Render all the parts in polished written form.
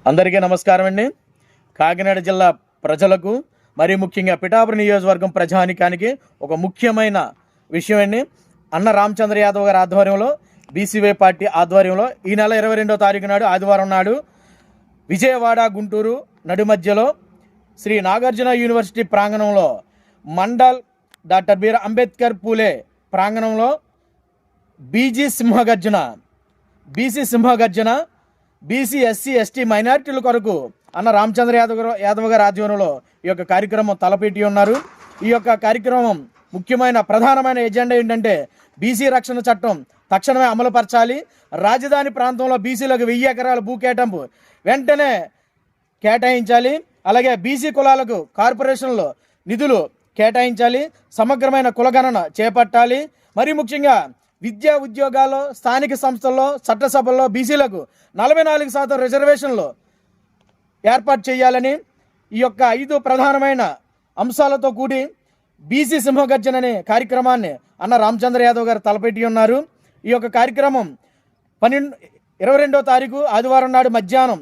అందరికీ నమస్కారం అండి. కాకినాడ జిల్లా ప్రజలకు మరి ముఖ్యంగా పిఠాపురం నియోజకవర్గం ప్రజానికానికి ఒక ముఖ్యమైన విషయం అండి. అన్న రామచంద్ర యాదవ్ గారి ఆధ్వర్యంలో బీసీవై పార్టీ ఆధ్వర్యంలో ఈ నెల 22వ తారీఖు నాడు ఆదివారం నాడు విజయవాడ గుంటూరు నడి మధ్యలో శ్రీ నాగార్జున యూనివర్సిటీ ప్రాంగణంలో మండల్ డాక్టర్ బీఆర్ అంబేద్కర్ పూలే ప్రాంగణంలో బీసీ సింహగర్జన బీసీ ఎస్సీ ఎస్టీ మైనారిటీల కొరకు అన్న రామచంద్ర యాదవ్ గారి ఆధ్వర్యంలో ఈ యొక్క కార్యక్రమం తలపెట్టి ఉన్నారు. ఈ యొక్క కార్యక్రమం ముఖ్యమైన ప్రధానమైన ఎజెండా ఏంటంటే బీసీ రక్షణ చట్టం తక్షణమే అమలుపరచాలి, రాజధాని ప్రాంతంలో బీసీలకు 1000 ఎకరాల భూ కేటాయింపు వెంటనే కేటాయించాలి, అలాగే బీసీ కులాలకు కార్పొరేషన్లో నిధులు కేటాయించాలి, సమగ్రమైన కులగణన చేపట్టాలి, మరి ముఖ్యంగా విద్యా ఉద్యోగాల్లో స్థానిక సంస్థల్లో చట్టసభల్లో బీసీలకు 44% రిజర్వేషన్లు ఏర్పాటు చేయాలని ఈ యొక్క 5 ప్రధానమైన అంశాలతో కూడి బీసీ సింహగర్జన అనే కార్యక్రమాన్ని అన్న రామచంద్ర యాదవ్ గారు తలపెట్టి ఉన్నారు. ఈ యొక్క కార్యక్రమం 22వ తారీఖు ఆదివారం నాడు మధ్యాహ్నం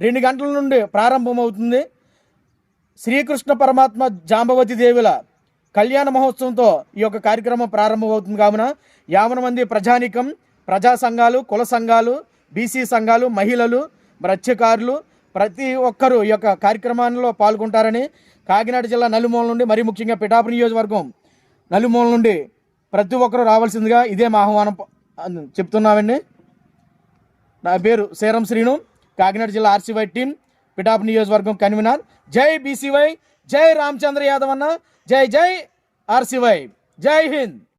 2 గంటల నుండి ప్రారంభమవుతుంది. శ్రీకృష్ణ పరమాత్మ జాంబవతి దేవుల కళ్యాణ మహోత్సవంతో ఈ యొక్క కార్యక్రమం ప్రారంభమవుతుంది. కావున 50 మంది ప్రజానీకం, ప్రజా సంఘాలు, కుల సంఘాలు, బీసీ సంఘాలు, మహిళలు, మత్స్యకారులు ప్రతి ఒక్కరూ ఈ యొక్క కార్యక్రమాల్లో పాల్గొంటారని కాకినాడ జిల్లా నలుమూల నుండి మరి ముఖ్యంగా పిఠాపురం నియోజకవర్గం నలుమూల నుండి ప్రతి ఒక్కరూ రావాల్సిందిగా ఇదే మా ఆహ్వానం చెప్తున్నామండి. నా పేరు సేరం శ్రీను, కాకినాడ జిల్లా ఆర్సీవై టీం పిఠాపురం నియోజకవర్గం కన్వీనర్. జై బీసీవై, జై రామచంద్ర యాదవ్ అన్న, జై జై ఆర్సీవై, జై హింద్.